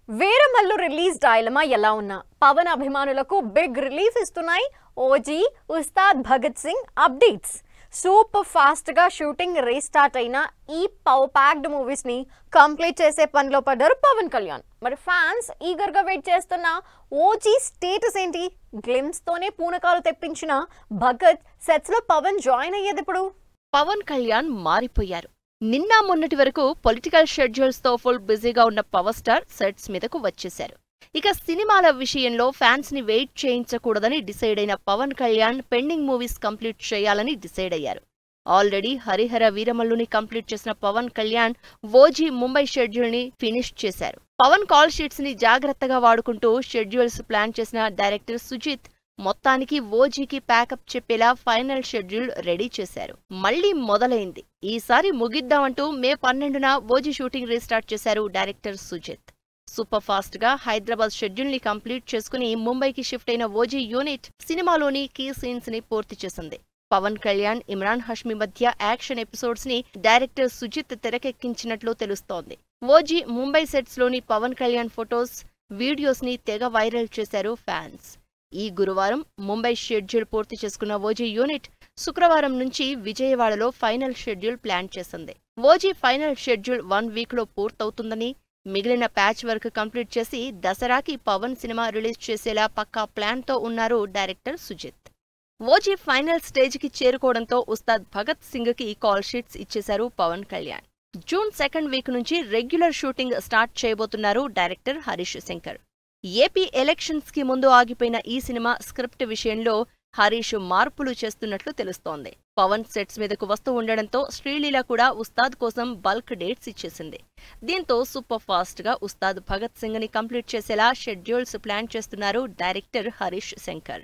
Veeramallu release dilemma ఎలా ఉన్నా పవన్ అభిమానులకు బిగ్ రిలీఫ్ ఇస్తున్నాయి OG Ustaad Bhagat Singh updates. Super fast గా షూటింగ్ రీస్టార్ట్ అయిన ఈ పవర్ ప్యాక్డ్ మూవీస్ ని కంప్లీట్ చేసే పనిలో పడ్డారు పవన్ కళ్యాణ్. మరి ఫ్యాన్స్ ఈగర్ గా వెయిట్ చేస్తున్న ఓజీ స్టేటస్ ఏంటి? గ్లిమ్స్ తోనే పూనకాలు తెప్పించిన భగత్ సెట్స్ లో పవన్ జాయిన్ అయ్యేది ఇప్పుడు. పవన్ కళ్యాణ్ మారిపోయారు. నిన్న మొన్నటి వరకు పొలిటికల్ షెడ్యూల్స్ తో ఫుల్ బిజీగా ఉన్న పవర్ స్టార్ సెట్స్ మీదకు వచ్చేశారు. ఇక సినిమాల విషయంలో ఫ్యాన్స్ ని వెయిట్ చేయించకూడదని డిసైడ్ అయిన Pawan Kalyan pending movies complete చేయాలని డిసైడ్ అయ్యారు. ఆల్రెడీ హరిహర వీరమల్లుని కంప్లీట్ చేసిన పవన్ కళ్యాణ్ ఓజీ ముంబై షెడ్యూల్ ని ఫినిష్ చేశారు. పవన్ కాల్ షీట్స్ ని జాగ్రత్తగా వాడుకుంటూ షెడ్యూల్స్ ప్లాన్ చేసిన డైరెక్టర్ సుజిత్ మొత్తానికి ఓజీకి ప్యాకప్ చెప్పేలా ఫైనల్ షెడ్యూల్ రెడీ చేశారు. మళ్లీ మొదలైంది. ఈసారి ముగిద్దామంటూ మే 12న ఓజీ షూటింగ్ రీస్టార్ట్ చేశారు డైరెక్టర్ సుజిత్. సూపర్ ఫాస్ట్ గా హైదరాబాద్ షెడ్యూల్ ని కంప్లీట్ చేసుకుని ముంబైకి షిఫ్ట్ అయిన ఓజీ యూనిట్ సినిమాలోని కీ సీన్స్ ని పూర్తి చేసింది. పవన్ కళ్యాణ్, ఇమ్రాన్ హష్మి మధ్య యాక్షన్ ఎపిసోడ్స్ ని డైరెక్టర్ సుజిత్ తెరకెక్కించినట్లు తెలుస్తోంది. ఓజీ ముంబై సెట్స్ లోని పవన్ కళ్యాణ్ ఫొటోస్, వీడియోస్ ని తెగ వైరల్ చేశారు ఫ్యాన్స్. ఈ గురువారం ముంబై షెడ్యూల్ పూర్తి చేసుకున్న ఓజీ యూనిట్ శుక్రవారం నుంచి విజయవాడలో ఫైనల్ షెడ్యూల్ ప్లాన్ చేసింది. ఓజీ ఫైనల్ షెడ్యూల్ 1 వీక్ లో పూర్తవుతుందని, మిగిలిన ప్యాచ్ వర్క్ కంప్లీట్ చేసి దసరాకి పవన్ సినిమా రిలీజ్ చేసేలా పక్కా ప్లాన్ తో ఉన్నారు director Sujeeth. OG final stage కి చేరుకోవడంతో ఉస్తాద్ భగత్ సింగ్ కి కాల్ షీట్స్ ఇచ్చేశారు Pawan Kalyan. June 2nd week నుంచి రెగ్యులర్ షూటింగ్ స్టార్ట్ చేయబోతున్నారు director Harish Shankar. AP elections కి ముందు ఆగిపోయిన ఈ సినిమా స్క్రిప్ట్ విషయంలో హరీష్ మార్పులు చేస్తున్నట్లు తెలుస్తోంది. పవన్ సెట్స్ మీదకు వస్తూ ఉండడంతో శ్రీలీల కూడా ఉస్తాద్ కోసం బల్క్ డేట్స్ ఇచ్చేసింది. దీంతో సూపర్ ఫాస్ట్ గా ఉస్తాద్ భగత్ సింగ్ ని కంప్లీట్ చేసేలా షెడ్యూల్స్ ప్లాన్ చేస్తున్నారు డైరెక్టర్ హరీష్ శంకర్.